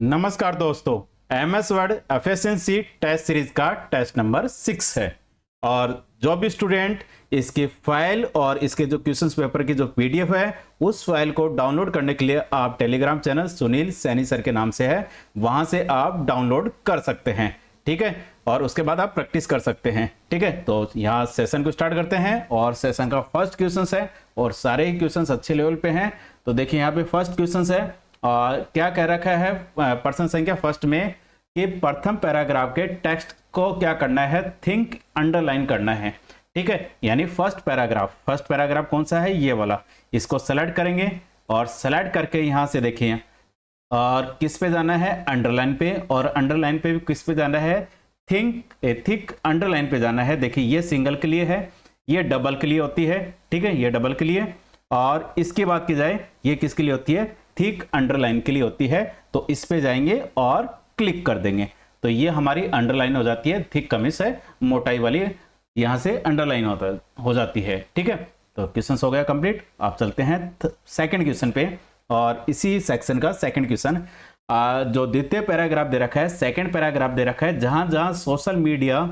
नमस्कार दोस्तों, MS Word efficiency test series का टेस्ट नंबर 6 है। और जो भी स्टूडेंट इसकी फाइल और इसके जो क्वेश्चंस पेपर की जो पीडीएफ है उस फाइल को डाउनलोड करने के लिए आप Telegram channel Sunil Saini sir के नाम से है, वहां से आप डाउनलोड कर सकते हैं। ठीक है, और उसके बाद आप प्रैक्टिस कर सकते हैं। ठीक है, तो यहाँ सेशन को स्टार्ट करते हैं और सेशन का फर्स्ट क्वेश्चन है और सारे ही क्वेश्चन अच्छे लेवल पे हैं। तो देखिए यहाँ पे फर्स्ट क्वेश्चन है और क्या कह रखा है प्रश्न संख्या फर्स्ट में कि प्रथम पैराग्राफ के टेक्स्ट को क्या करना है, थिंक अंडरलाइन करना है। ठीक है, यानी फर्स्ट पैराग्राफ कौन सा है, ये वाला। इसको सेलेक्ट करेंगे और सेलेक्ट करके यहाँ से देखिए और किस पे जाना है, अंडरलाइन पे, और अंडरलाइन पे भी किस पे जाना है, थिक अंडरलाइन पे जाना है। देखिए ये सिंगल के लिए है, ये डबल के लिए होती है। ठीक है, ये डबल के लिए, और इसकी बात की जाए ये किसके लिए होती है, थिक अंडरलाइन के लिए होती है। तो इस पे जाएंगे और क्लिक कर देंगे तो ये हमारी अंडरलाइन हो जाती है। थिक कमिस है, मोटाई वाली, यहां से अंडरलाइन हो जाती है। ठीक है, तो क्वेश्चन हो गया कंप्लीट। आप चलते हैं सेकंड क्वेश्चन पे, और इसी सेक्शन का सेकंड क्वेश्चन जो द्वितीय पैराग्राफ दे रखा है, सेकंड पैराग्राफ दे रखा है, जहां जहां सोशल मीडिया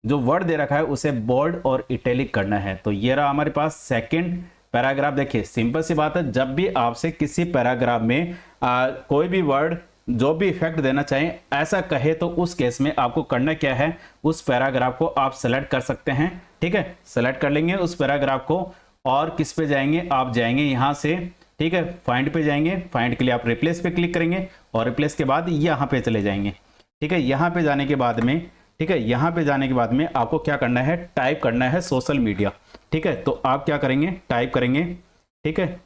जो वर्ड दे रखा है उसे बोल्ड और इटैलिक करना है। तो ये रहा हमारे पास सेकंड पैराग्राफ। देखिए सिंपल सी बात है, जब भी आपसे किसी पैराग्राफ में कोई भी वर्ड जो भी इफेक्ट देना चाहें ऐसा कहे तो उस केस में आपको करना क्या है, उस पैराग्राफ को आप सेलेक्ट कर सकते हैं। ठीक है, सेलेक्ट कर लेंगे उस पैराग्राफ को और किस पे जाएंगे, आप जाएंगे यहाँ से, ठीक है, फाइंड पे जाएंगे। फाइंड के लिए आप रिप्लेस पे क्लिक करेंगे और रिप्लेस के बाद यहाँ पे चले जाएंगे। ठीक है, यहाँ पे जाने के बाद में, ठीक है, यहाँ पे जाने के बाद में आपको क्या करना है, टाइप करना है सोशल मीडिया। ठीक है, तो आप क्या करेंगे, टाइप करेंगे। ठीक है,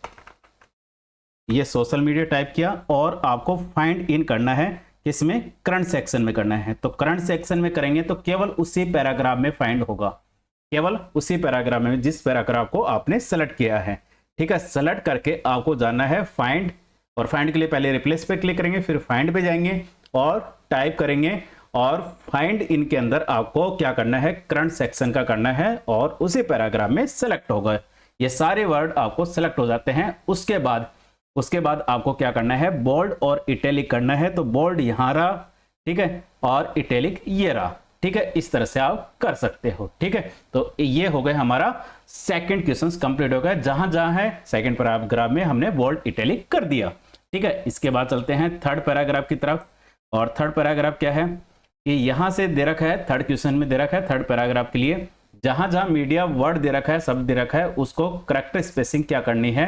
ये सोशल मीडिया टाइप किया और आपको फाइंड इन करना है, किसमें, करंट सेक्शन में करना है। तो करंट सेक्शन में करेंगे तो केवल उसी पैराग्राफ में फाइंड होगा, केवल उसी पैराग्राफ में जिस पैराग्राफ को आपने सेलेक्ट किया है। ठीक है, सेलेक्ट करके आपको जाना है फाइंड, और फाइंड के लिए पहले रिप्लेस पे क्लिक करेंगे, फिर फाइंड पे जाएंगे और टाइप करेंगे, और फाइंड इन के अंदर आपको क्या करना है, करंट सेक्शन का करना है और उसी पैराग्राफ में सेलेक्ट होगा। ये सारे वर्ड आपको सेलेक्ट हो जाते हैं। उसके बाद आपको क्या करना है, बोल्ड और इटैलिक करना है। तो बोल्ड यहाँ रहा, ठीक है, और इटैलिक ये रहा। ठीक है, इस तरह से आप कर सकते हो। ठीक है, तो ये हो गए हमारा सेकंड क्वेश्चन कंप्लीट हो गया, जहां जहां है सेकंड पैराग्राफ में हमने बोल्ड इटैलिक कर दिया। ठीक है, इसके बाद चलते हैं थर्ड पैराग्राफ की तरफ। और थर्ड पैराग्राफ क्या है कि यहां से दे रखा है, थर्ड क्वेश्चन में दे रखा है थर्ड पैराग्राफ के लिए, जहां जहां मीडिया वर्ड दे रखा है, शब्द दे रखा है, उसको करेक्ट स्पेसिंग क्या करनी है,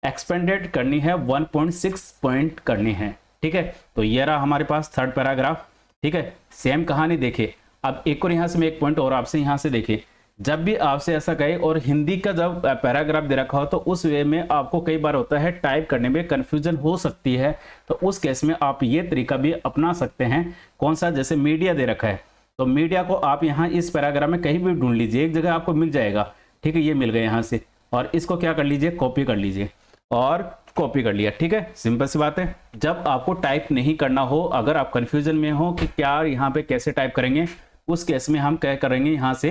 एक्सपेंडेड करनी है, 1.6 पॉइंट करनी है। ठीक है, तो ये रहा हमारे पास थर्ड पैराग्राफ। ठीक है, सेम कहानी देखिए। अब एक और यहाँ से मैं एक पॉइंट और आपसे यहाँ से देखिए, जब भी आपसे ऐसा कहे और हिंदी का जब पैराग्राफ दे रखा हो तो उस वे में आपको कई बार होता है टाइप करने में कंफ्यूजन हो सकती है। तो उस केस में आप ये तरीका भी अपना सकते हैं। कौन सा, जैसे मीडिया दे रखा है तो मीडिया को आप यहाँ इस पैराग्राफ में कहीं भी ढूंढ लीजिए, एक जगह आपको मिल जाएगा। ठीक है, ये मिल गया यहाँ से, और इसको क्या कर लीजिए, कॉपी कर लीजिए, और कॉपी कर लिया। ठीक है, सिंपल सी बात है। जब आपको टाइप नहीं करना हो, अगर आप कंफ्यूजन में हो कि क्या यहाँ पे कैसे टाइप करेंगे, उस केस में हम क्या करेंगे, यहाँ से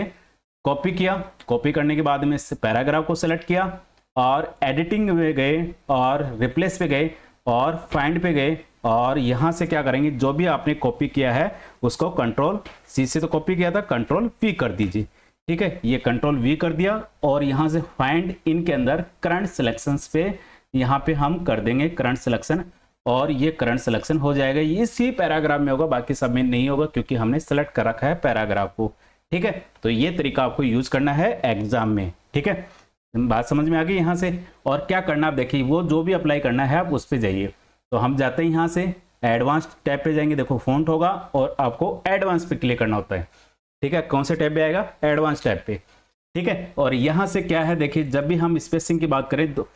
कॉपी किया, कॉपी करने के बाद में इस पैराग्राफ को सेलेक्ट किया और एडिटिंग में गए और रिप्लेस पे गए और फाइंड पे गए, और यहाँ से क्या करेंगे, जो भी आपने कॉपी किया है उसको कंट्रोल सी से तो कॉपी किया था, कंट्रोल वी कर दीजिए। ठीक है, ये कंट्रोल वी कर दिया और यहाँ से फाइंड इन के अंदर करंट सिलेक्शंस पे यहाँ पे हम कर देंगे करंट सिलेक्शन, और ये करंट सिलेक्शन हो जाएगा। इसी पैराग्राफ में होगा, बाकी सब में नहीं होगा क्योंकि हमने सेलेक्ट कर रखा है पैराग्राफ को। ठीक है, तो ये तरीका आपको यूज करना है एग्जाम में। ठीक है, बात समझ में आ गई यहाँ से। और क्या करना आप देखिए, वो जो भी अप्लाई करना है आप उस पर जाइए। तो हम जाते हैं यहाँ से एडवांस टैब पे जाएंगे, देखो फॉन्ट होगा और आपको एडवांस पे क्लिक करना होता है। ठीक है, कौन से टैब पे आएगा, एडवांस टैब पे। ठीक है, और यहाँ से क्या है देखिए, जब भी हम स्पेसिंग की बात करें तो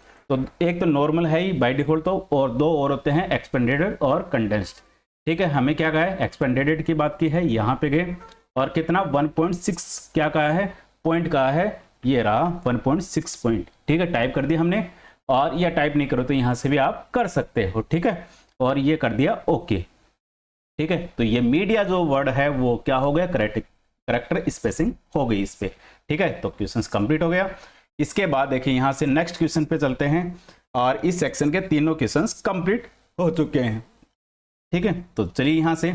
एक तो नॉर्मल है ही बाय डिफॉल्ट, तो और दो और होते हैं, एक्सपेंडेड और कंडेंस्ड। ठीक है, हमें क्या कहा है, एक्सपेंडेड की बात की है, यहाँ पे गए और कितना 1.6 क्या कहा है, पॉइंट कहा है, ये रहा 1.6 पॉइंट। ठीक है, टाइप कर दिया हमने, और यह टाइप नहीं करो तो यहाँ से भी आप कर सकते हो। ठीक है, और ये कर दिया ओके। ठीक है, तो ये मीडिया जो वर्ड है वो क्या हो गया, करेक्टर स्पेसिंग हो गई इस पे। ठीक है, तो क्वेश्चन कंप्लीट हो गया। इसके बाद देखिए यहाँ से नेक्स्ट क्वेश्चन पे चलते हैं, और इस सेक्शन के तीनों क्वेश्चंस कंप्लीट हो चुके हैं। ठीक है, तो चलिए यहाँ से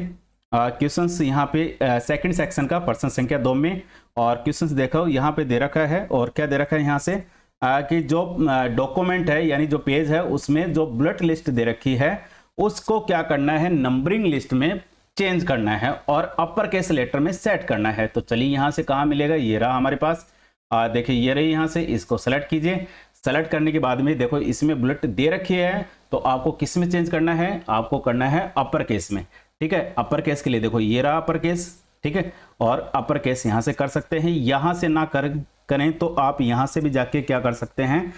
क्वेश्चंस यहाँ पे सेकंड सेक्शन का प्रश्न संख्या 2 में, और क्वेश्चंस देखो यहाँ पे दे रखा है, और क्या दे रखा है यहाँ से कि जो डॉक्यूमेंट है यानी जो पेज है उसमें जो बुलेट लिस्ट दे रखी है उसको क्या करना है, नंबरिंग लिस्ट में चेंज करना है और अपर केस लेटर में सेट करना है। तो चलिए यहाँ से कहाँ मिलेगा, ये रहा हमारे पास, देखिए ये रही, यहाँ से इसको सेलेक्ट कीजिए। सेलेक्ट करने के बाद में देखो इसमें बुलेट दे रखी है, तो आपको किस में चेंज करना है, आपको करना है अपर केस में। ठीक है, अपर केस के लिए देखो ये रहा अपर केस, ठीक है, और अपर केस यहाँ से कर सकते हैं। यहाँ से ना करें तो आप यहाँ से भी जाके क्या कर सकते हैं,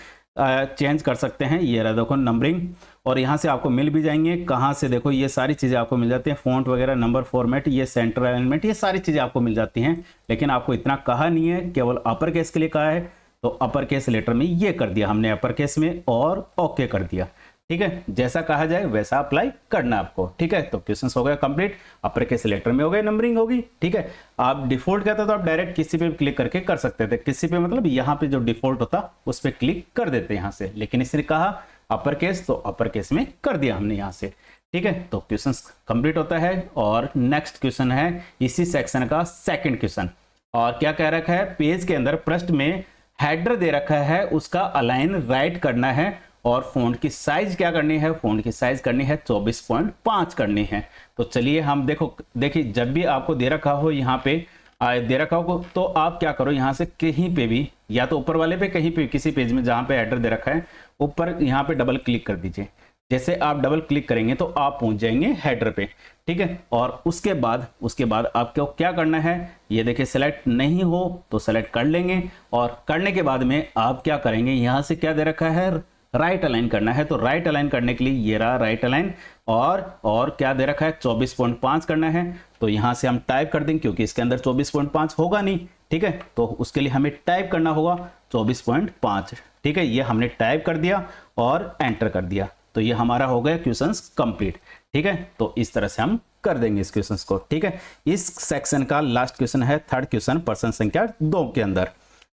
चेंज कर सकते हैं। ये रहा देखो नंबरिंग, और यहाँ से आपको मिल भी जाएंगे। कहाँ से, देखो ये सारी चीज़ें आपको मिल जाती हैं, फ़ॉन्ट वगैरह, नंबर फॉर्मेट, ये सेंटर अलाइनमेंट, ये सारी चीज़ें आपको मिल जाती हैं। लेकिन आपको इतना कहा नहीं है, केवल अपर केस के लिए कहा है, तो अपर केस लेटर में ये कर दिया हमने अपर केस में और ओके कर दिया। ठीक है, जैसा कहा जाए वैसा अप्लाई करना आपको। ठीक है, तो क्वेश्चन हो गया कंप्लीट, अपर केस लेटर में हो गए, नंबरिंग होगी। ठीक है, आप डिफॉल्ट कहता तो आप डायरेक्ट किसी पे क्लिक करके कर सकते थे, किसी पे मतलब यहाँ पे जो डिफॉल्ट होता उस पर क्लिक कर देते यहाँ से, लेकिन इसने कहा अपर केस तो अपर केस में कर दिया हमने यहाँ से। ठीक है, तो क्वेश्चन कंप्लीट होता है। और नेक्स्ट क्वेश्चन है इसी सेक्शन का सेकंड क्वेश्चन, और क्या कह रखा है, पेज के अंदर पृष्ठ में हेडर दे रखा है, उसका अलाइन राइट करना है और फ़ॉन्ट की साइज क्या करनी है, फ़ॉन्ट की साइज करनी है 24.5 करनी है। तो चलिए हम देखिए जब भी आपको दे रखा हो यहाँ पे दे रखा हो तो आप क्या करो, यहाँ से कहीं पे भी, या तो ऊपर वाले पे, कहीं पे किसी पेज में जहाँ पे हेडर दे रखा है ऊपर यहाँ पे डबल क्लिक कर दीजिए। जैसे आप डबल क्लिक करेंगे तो आप पहुंच जाएंगे हेडर पे। ठीक है, और उसके बाद आपको क्या करना है, ये देखिए सेलेक्ट नहीं हो तो सेलेक्ट कर लेंगे, और करने के बाद में आप क्या करेंगे, यहाँ से क्या दे रखा है, राइट अलाइन करना है। तो राइट अलाइन करने के लिए ये रहा राइट अलाइन, और क्या दे रखा है 24.5 करना है। तो यहाँ से हम टाइप कर देंगे क्योंकि इसके अंदर 24.5 होगा नहीं। ठीक है, तो उसके लिए हमें टाइप करना होगा 24.5। ठीक है, ये हमने टाइप कर दिया और एंटर कर दिया, तो ये हमारा हो गया क्वेश्चन कंप्लीट। ठीक है, तो इस तरह से हम कर देंगे इस क्वेश्चन को। ठीक है, इस सेक्शन का लास्ट क्वेश्चन है थर्ड क्वेश्चन प्रश्न संख्या 2 के अंदर।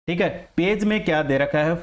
ठीक है, पेज में क्या दे रखा है,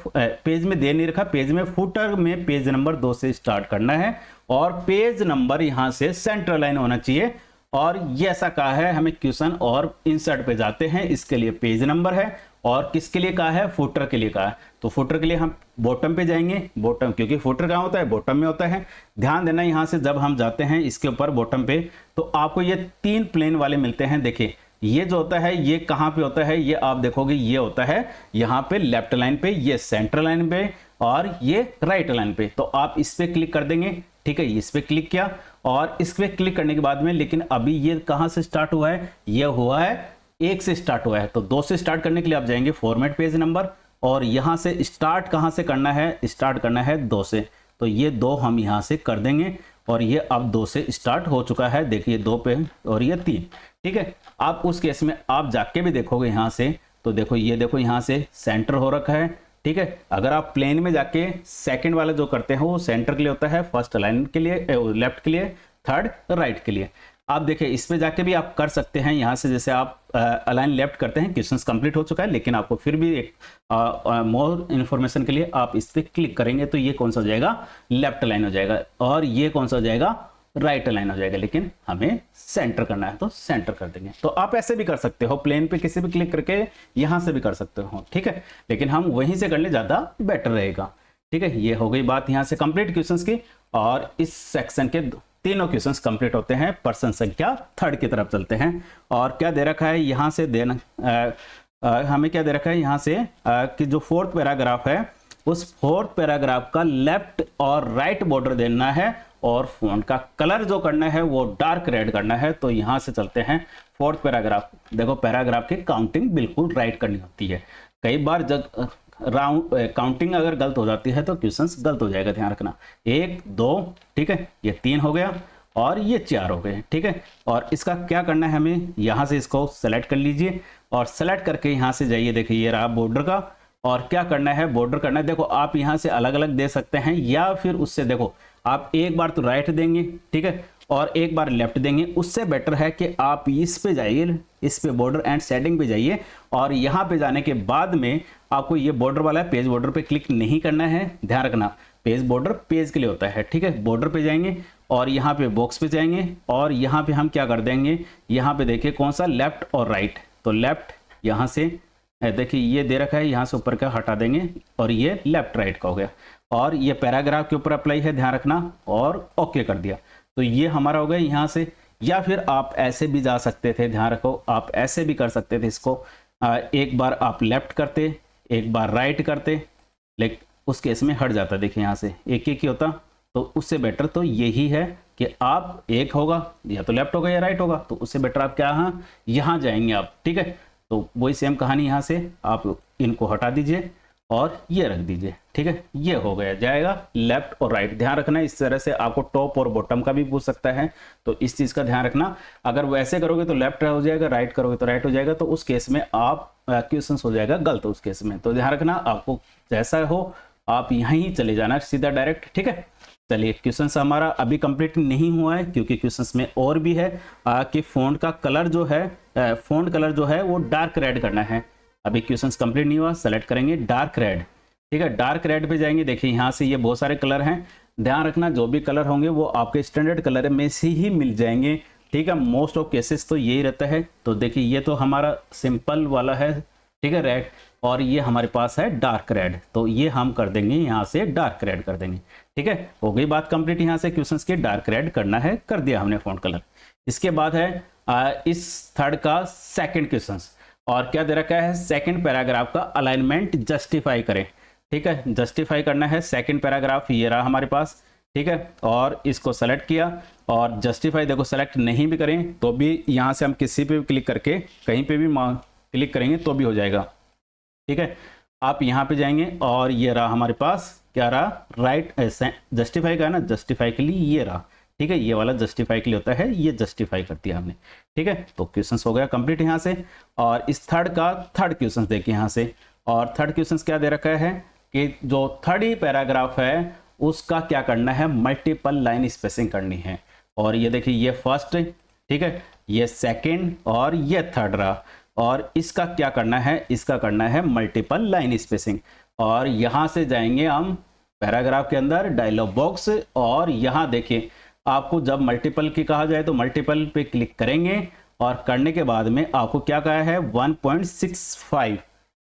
पेज में दे नहीं रखा, पेज में फुटर में पेज नंबर 2 से स्टार्ट करना है और पेज नंबर यहां से सेंटर लाइन होना चाहिए। और ये ऐसा कहा है हमें क्वेश्चन, और इंसर्ट पे जाते हैं, इसके लिए पेज नंबर है, और किसके लिए कहा है, फुटर के लिए कहा है। तो फुटर के लिए हम बॉटम पे जाएंगे, बॉटम, क्योंकि फुटर कहाँ होता है, बॉटम में होता है। ध्यान देना यहां से जब हम जाते हैं इसके ऊपर बॉटम पे, तो आपको ये 3 प्लेन वाले मिलते हैं। देखिए ये जो होता है ये कहाँ पे होता है, ये आप देखोगे ये होता है यहाँ पे लेफ्ट लाइन पे, ये सेंटर लाइन पे, और ये राइट लाइन पे। तो आप इस पे क्लिक कर देंगे। ठीक है, इस पे क्लिक किया, और इस पे क्लिक करने के बाद में, लेकिन अभी ये कहाँ से स्टार्ट हुआ है, ये हुआ है 1 से स्टार्ट हुआ है। तो 2 से स्टार्ट करने के लिए आप जाएंगे फॉर्मेट पेज नंबर, और यहाँ से स्टार्ट कहाँ से करना है, स्टार्ट करना है 2 से। तो ये 2 हम यहाँ से कर देंगे, और ये अब 2 से स्टार्ट हो चुका है, देखिए 2 पे, और ये 3। ठीक है, आप उस केस में आप जाके भी देखोगे यहाँ से, तो देखो ये देखो यहाँ से सेंटर हो रखा है। ठीक है, अगर आप प्लेन में जाके सेकंड वाला जो करते हैं वो सेंटर के लिए होता है, फर्स्ट अलाइन के लिए, लेफ्ट के लिए, थर्ड राइट के लिए। आप देखिए इस पे जाके भी आप कर सकते हैं, यहाँ से जैसे आप अलाइन लेफ्ट करते हैं। क्वेश्चंस कंप्लीट हो चुका है, लेकिन आपको फिर भी एक मोर इन्फॉर्मेशन के लिए आप इस पे क्लिक करेंगे तो ये कौन सा हो जाएगा, लेफ्ट अलाइन हो जाएगा, और ये कौन सा हो जाएगा, राइट अलाइन हो जाएगा। लेकिन हमें सेंटर करना है तो सेंटर कर देंगे। तो आप ऐसे भी कर सकते हो, प्लेन पे किसी भी क्लिक करके यहाँ से भी कर सकते हो। ठीक है, लेकिन हम वहीं से कर ले, ज़्यादा बेटर रहेगा। ठीक है, ये हो गई बात यहाँ से कंप्लीट क्वेश्चंस की, और इस सेक्शन के तीनों क्वेश्चंस कंप्लीट होते हैं। प्रश्न संख्या 3 की तरफ चलते हैं, और क्या दे रखा है यहाँ से देना, हमें क्या दे रखा है यहाँ से कि जो 4th पैराग्राफ है उस 4th पैराग्राफ का लेफ्ट और राइट बॉर्डर देना है, और फ़ॉन्ट का कलर जो करना है वो डार्क रेड करना है। तो यहाँ से चलते हैं 4th पैराग्राफ। देखो पैराग्राफ की काउंटिंग बिल्कुल राइट करनी होती है। कई बार जब काउंटिंग अगर गलत हो जाती है तो क्वेश्चंस गलत हो जाएगा, ध्यान रखना। 1 2, ठीक है, ये 3 हो गया, और ये 4 हो गए। ठीक है, और इसका क्या करना है, हमें यहाँ से इसको सेलेक्ट कर लीजिए, और सेलेक्ट करके यहाँ से जाइए, देखिए ये रहा बॉर्डर का, और क्या करना है, बॉर्डर करना है। देखो आप यहाँ से अलग अलग दे सकते हैं, या फिर उससे देखो आप एक बार तो राइट देंगे, ठीक है, और एक बार लेफ्ट देंगे। उससे बेटर है कि आप इस पे जाइए, इस पे बॉर्डर एंड सेटिंग पे जाइए, और यहाँ पे जाने के बाद में आपको ये बॉर्डर वाला है, पेज बॉर्डर पे क्लिक नहीं करना है, ध्यान रखना। पेज बॉर्डर पेज के लिए होता है। ठीक है, बॉर्डर पे जाएंगे, और यहाँ पे बॉक्स पे जाएंगे और यहाँ पे हम क्या कर देंगे, यहाँ पे देखिए कौन सा लेफ्ट और राइट, तो लेफ्ट यहाँ से देखिए ये दे रखा है, यहाँ से ऊपर का हटा देंगे और ये लेफ्ट राइट का हो गया और ये पैराग्राफ के ऊपर अप्लाई है, ध्यान रखना, और ओके कर दिया। तो ये हमारा हो गया यहाँ से। या फिर आप ऐसे भी जा सकते थे, ध्यान रखो, आप ऐसे भी कर सकते थे इसको, एक बार आप लेफ्ट करते, एक बार राइट करते, लेकिन उस केस में हट जाता, देखिए यहाँ से एक एक ही होता, तो उससे बेटर तो यही है कि आप एक होगा या तो लेफ्ट होगा या राइट होगा, तो उससे बेटर आप क्या यहाँ जाएंगे आप, ठीक है। तो वही सेम कहानी, यहाँ से आप इनको हटा दीजिए और ये रख दीजिए, ठीक है, ये हो गया, जाएगा लेफ्ट और राइट। ध्यान रखना इस तरह से आपको टॉप और बॉटम का भी पूछ सकता है, तो इस चीज़ का ध्यान रखना। अगर वैसे करोगे तो लेफ्ट हो जाएगा, राइट करोगे तो राइट हो जाएगा, तो उस केस में आप क्वेश्चन हो जाएगा गलत उस केस में। तो ध्यान रखना, आपको जैसा हो आप यहीं चले जाना सीधा डायरेक्ट, ठीक है। चलिए क्वेश्चन हमारा अभी कंप्लीट नहीं हुआ है क्योंकि क्वेश्चंस में और भी है कि फ़ॉन्ट का कलर जो है, फ़ॉन्ट कलर जो है वो डार्क रेड करना है। अभी क्वेश्चंस कंप्लीट नहीं हुआ, सेलेक्ट करेंगे डार्क रेड, ठीक है। डार्क रेड पे जाएंगे, देखिए यहाँ से ये बहुत सारे कलर हैं, ध्यान रखना जो भी कलर होंगे वो आपके स्टैंडर्ड कलर में से ही मिल जाएंगे, ठीक है। मोस्ट ऑफ केसेस तो यही रहता है। तो देखिए ये तो हमारा सिंपल वाला है, ठीक है, रेड, और ये हमारे पास है डार्क रेड, तो ये हम कर देंगे यहाँ से डार्क रेड कर देंगे, ठीक है। हो गई बात कंप्लीट, यहाँ से क्वेश्चंस के डार्क रेड करना है, कर दिया हमने फॉन्ट कलर। इसके बाद है इस थर्ड का सेकंड क्वेश्चंस, और क्या दे रखा है, सेकंड पैराग्राफ का अलाइनमेंट जस्टिफाई करें, ठीक है। जस्टिफाई करना है सेकंड पैराग्राफ, ये रहा हमारे पास, ठीक है, और इसको सेलेक्ट किया और जस्टिफाई, देखो सेलेक्ट नहीं भी करें तो भी यहाँ से हम किसी पे भी क्लिक करके कहीं पे भी क्लिक करेंगे तो भी हो जाएगा, ठीक है। आप यहाँ पे जाएंगे और ये रहा हमारे पास, क्या रहा, राइट जस्टिफाई का ना, जस्टिफाई के लिए ये रहा, ठीक है, ये वाला जस्टिफाई के लिए होता है, ये जस्टिफाई कर दिया हमने, ठीक है। तो क्वेश्चंस हो गया कंप्लीट यहाँ से। और इस थर्ड का थर्ड क्वेश्चन देखिए यहाँ से, और थर्ड क्वेश्चन क्या दे रखा है कि जो थर्ड ही पैराग्राफ है उसका क्या करना है, मल्टीपल लाइन स्पेसिंग करनी है। और ये देखिए ये फर्स्ट, ठीक है, ये सेकेंड और ये थर्ड रहा, और इसका क्या करना है, इसका करना है मल्टीपल लाइन स्पेसिंग। और यहाँ से जाएंगे हम पैराग्राफ के अंदर डायलॉग बॉक्स, और यहाँ देखिए आपको जब मल्टीपल की कहा जाए तो मल्टीपल पे क्लिक करेंगे, और करने के बाद में आपको क्या कहा है 1.65,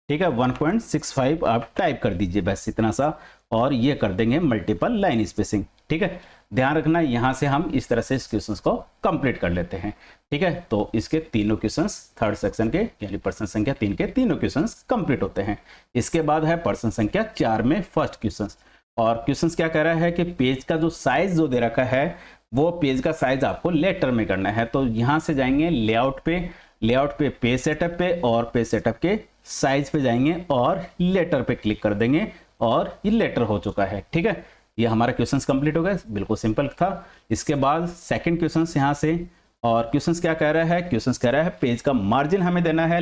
ठीक है, 1.65 आप टाइप कर दीजिए, बस इतना सा, और ये कर देंगे मल्टीपल लाइन स्पेसिंग, ठीक है। ध्यान रखना यहाँ से हम इस तरह से इस क्वेश्चन को कंप्लीट कर लेते हैं, ठीक है। तो इसके तीनों क्वेश्चंस थर्ड सेक्शन के यानी प्रश्न संख्या 3 के तीनों क्वेश्चंस कंप्लीट होते हैं। इसके बाद है प्रश्न संख्या 4 में फर्स्ट क्वेश्चन, और क्वेश्चन क्या कह रहा है कि पेज का जो साइज जो दे रखा है वो पेज का साइज आपको लेटर में करना है। तो यहाँ से जाएंगे लेआउट पे पेज सेटअप पे, और पेज सेटअप के साइज पे जाएंगे और लेटर पे क्लिक कर देंगे, और ये लेटर हो चुका है, ठीक है। ये हमारा क्वेश्चंस कंप्लीट हो गया, बिल्कुल सिंपल था। इसके बाद सेकंड क्वेश्चंस यहाँ से, और क्वेश्चंस क्या कह रहा है, क्वेश्चंस कह रहा है पेज का मार्जिन हमें देना है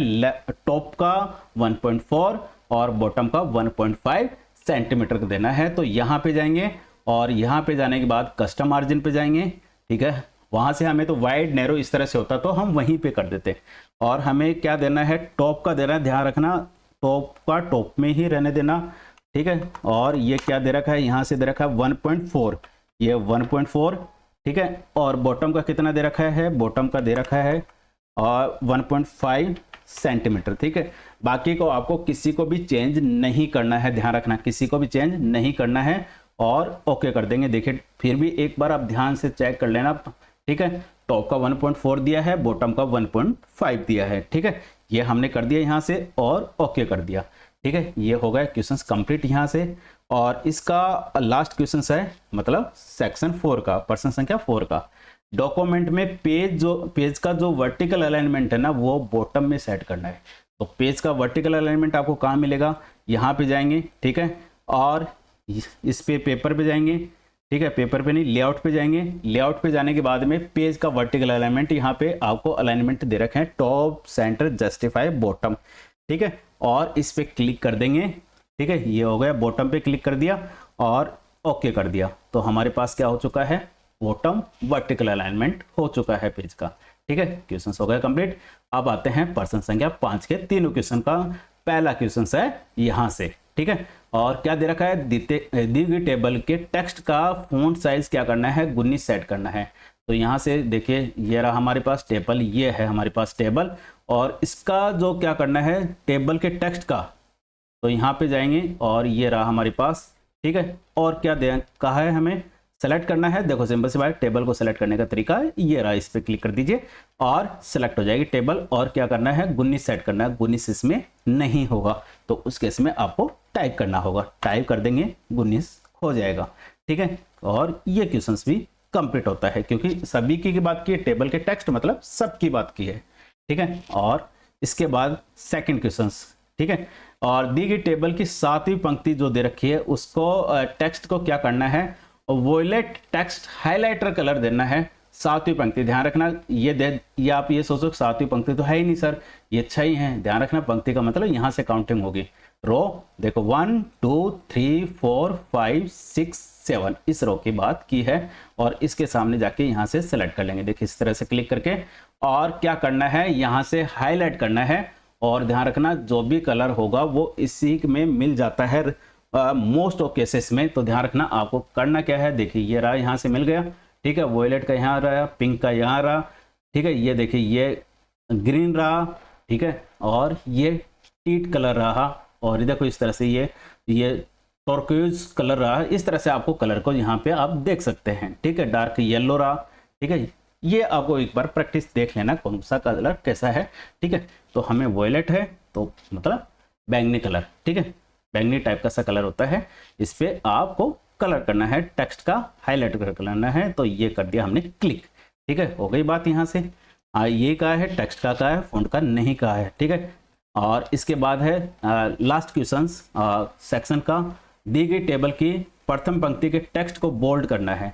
टॉप का 1.4 और बॉटम का 1.5 सेंटीमीटर का देना है। तो यहाँ पे जाएंगे, और यहाँ पे जाने के बाद कस्टम मार्जिन पे जाएंगे, ठीक है। वहाँ से हमें तो वाइड नैरो इस तरह से होता तो हम वहीं पे कर देते, और हमें क्या देना है, टॉप का देना है, ध्यान रखना टॉप का टॉप में ही रहने देना, ठीक है। और ये क्या दे रखा है, यहाँ से दे रखा है 1.4, ये 1.4, ठीक है। और बॉटम का कितना दे रखा है, बॉटम का दे रखा है और 1.5 सेंटीमीटर, ठीक है। बाकी को आपको किसी को भी चेंज नहीं करना है, ध्यान रखना किसी को भी चेंज नहीं करना है, और ओके कर देंगे। देखिए फिर भी एक बार आप ध्यान से चेक कर लेना, ठीक है। टॉप का 1.4 दिया है, बॉटम का 1.5 दिया है, ठीक है। ये हमने कर दिया यहाँ से और ओके कर दिया, ठीक है। ये हो गया क्वेश्चंस कंप्लीट यहाँ से। और इसका लास्ट क्वेश्चंस है, मतलब सेक्शन 4 का, प्रश्न संख्या 4 का, डॉक्यूमेंट में पेज का जो वर्टिकल अलाइनमेंट है ना वो बॉटम में सेट करना है। तो पेज का वर्टिकल अलाइनमेंट आपको कहाँ मिलेगा, यहाँ पे जाएंगे, ठीक है। और इस पे पेपर पे जाएंगे, ठीक है, पेपर पे नहीं लेआउट पे जाएंगे। लेआउट पे जाने के बाद में पेज का वर्टिकल अलाइनमेंट, यहाँ पे आपको अलाइनमेंट दे रखे हैं टॉप, सेंटर, जस्टिफाई, बॉटम, ठीक है। और इस पे क्लिक कर देंगे, ठीक है। ये हो गया, बॉटम पे क्लिक कर दिया और ओके कर दिया, तो हमारे पास क्या हो चुका है, बॉटम वर्टिकल अलाइनमेंट हो चुका है पेज का, ठीक है। क्वेश्चन हो गया कंप्लीट। अब आते हैं प्रश्न संख्या 5 के तीनों क्वेश्चन का। पहला क्वेश्चन है यहाँ से, ठीक है। और क्या दे रखा है, दी गई टेबल के टेक्स्ट का फॉन्ट साइज क्या करना है, 19 सेट करना है। तो यहाँ से देखिए ये रहा हमारे पास टेबल, ये है हमारे पास टेबल, और इसका जो क्या करना है टेबल के टेक्स्ट का, तो यहाँ पे जाएंगे और ये रहा हमारे पास, ठीक है। और क्या दे कहा है, हमें सेलेक्ट करना है। देखो सिंपल सी बात, टेबल को सेलेक्ट करने का तरीका है ये रहा, इस पर क्लिक कर दीजिए और सेलेक्ट हो जाएगी टेबल। और क्या करना है, 19 सेट करना है, 19 इसमें नहीं होगा तो उस केस में आपको टाइप करना होगा, टाइप कर देंगे 19 हो जाएगा, ठीक है। और ये क्वेश्चंस भी कंप्लीट होता है क्योंकि सभी की बात की है, टेबल के टेक्स्ट मतलब सबकी बात की है, ठीक है। और इसके बाद सेकंड क्वेश्चंस, ठीक है। और दी गई टेबल की 7वीं पंक्ति जो दे रखी है उसको टेक्स्ट को क्या करना है, वॉयलेट टेक्स्ट हाइलाइटर कलर देना है 7वीं पंक्ति। ध्यान रखना ये आप ये सोचो 7वीं पंक्ति तो है ही नहीं सर, ये 6 ही है। ध्यान रखना पंक्ति का मतलब यहाँ से काउंटिंग होगी। रो देखो 1 2 3 4 5 6 7 इस रो की बात की है और इसके सामने जाके यहाँ से सेलेक्ट कर लेंगे। देखिए इस तरह से क्लिक करके और क्या करना है, यहाँ से हाईलाइट करना है। और ध्यान रखना जो भी कलर होगा वो इसी में मिल जाता है मोस्ट ऑफ केसेस में। तो ध्यान रखना आपको करना क्या है, देखिए ये रहा यहाँ से मिल गया, ठीक है। वॉयलेट का यहाँ रहा, पिंक का यहाँ रहा, ठीक है। ये देखिए ये ग्रीन रहा, ठीक है। और ये टीट कलर रहा और ये देखो इस तरह से ये टर्कोइज कलर रहा। इस तरह से आपको कलर को यहाँ पे आप देख सकते हैं, ठीक है। डार्क येलो रहा, ठीक है। ये आपको एक बार प्रैक्टिस देख लेना कौन सा कलर कैसा है, ठीक है। तो हमें वॉयलेट है तो मतलब बैंगनी कलर, ठीक है, बैंगनी टाइप का सा कलर होता है। इस पे आपको कलर करना है, टेक्स्ट का हाईलाइट करना है। तो ये कर दिया हमने क्लिक, ठीक है। हो गई बात यहाँ से। ये कहा है टेक्स्ट का कहा है, फॉन्ट का नहीं कहा है, ठीक है। और इसके बाद है लास्ट क्वेश्चन सेक्शन का, दी गई टेबल की प्रथम पंक्ति के टेक्स्ट को बोल्ड करना है,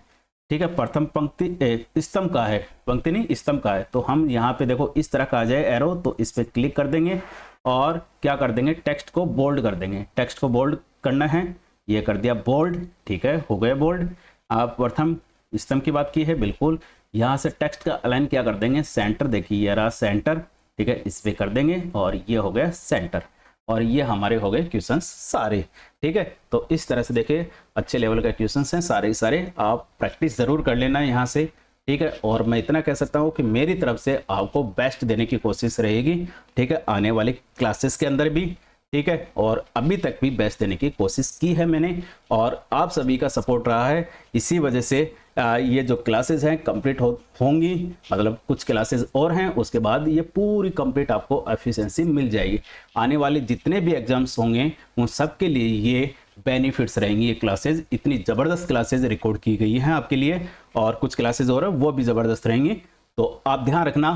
ठीक है। प्रथम पंक्ति स्तंभ का है, पंक्ति नहीं स्तंभ का है। तो हम यहाँ पे देखो इस तरह का आ जाए एरो, तो इस पे क्लिक कर देंगे और क्या कर देंगे, टेक्स्ट को बोल्ड कर देंगे। टेक्स्ट को बोल्ड करना है, ये कर दिया बोल्ड, ठीक है, हो गया बोल्ड। आप प्रथम स्तंभ की बात की है, बिल्कुल। यहाँ से टेक्स्ट का अलाइन क्या कर देंगे, सेंटर, देखिए ये रहा सेंटर, ठीक है, इस पे कर देंगे और ये हो गया सेंटर। और ये हमारे हो गए क्वेश्चंस सारे, ठीक है। तो इस तरह से देखिए अच्छे लेवल का क्वेश्चंस हैं सारे सारे, आप प्रैक्टिस ज़रूर कर लेना यहाँ से, ठीक है। और मैं इतना कह सकता हूँ कि मेरी तरफ से आपको बेस्ट देने की कोशिश रहेगी, ठीक है, आने वाली क्लासेस के अंदर भी, ठीक है। और अभी तक भी बेस्ट देने की कोशिश की है मैंने और आप सभी का सपोर्ट रहा है, इसी वजह से ये जो क्लासेस हैं कंप्लीट होंगी। मतलब कुछ क्लासेस और हैं, उसके बाद ये पूरी कंप्लीट आपको एफिशिएंसी मिल जाएगी। आने वाले जितने भी एग्जाम्स होंगे उन सब के लिए ये बेनिफिट्स रहेंगी। ये क्लासेस इतनी ज़बरदस्त क्लासेस रिकॉर्ड की गई हैं आपके लिए, और कुछ क्लासेस और हैं वो भी ज़बरदस्त रहेंगी। तो आप ध्यान रखना,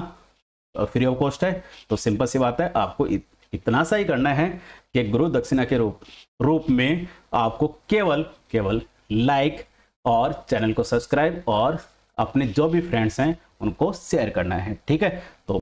फ्री ऑफ कॉस्ट है। तो सिंपल सी बात है, आपको इतना सा ही करना है कि गुरु दक्षिणा के रूप में आपको केवल लाइक और चैनल को सब्सक्राइब और अपने जो भी फ्रेंड्स हैं उनको शेयर करना है, ठीक है। तो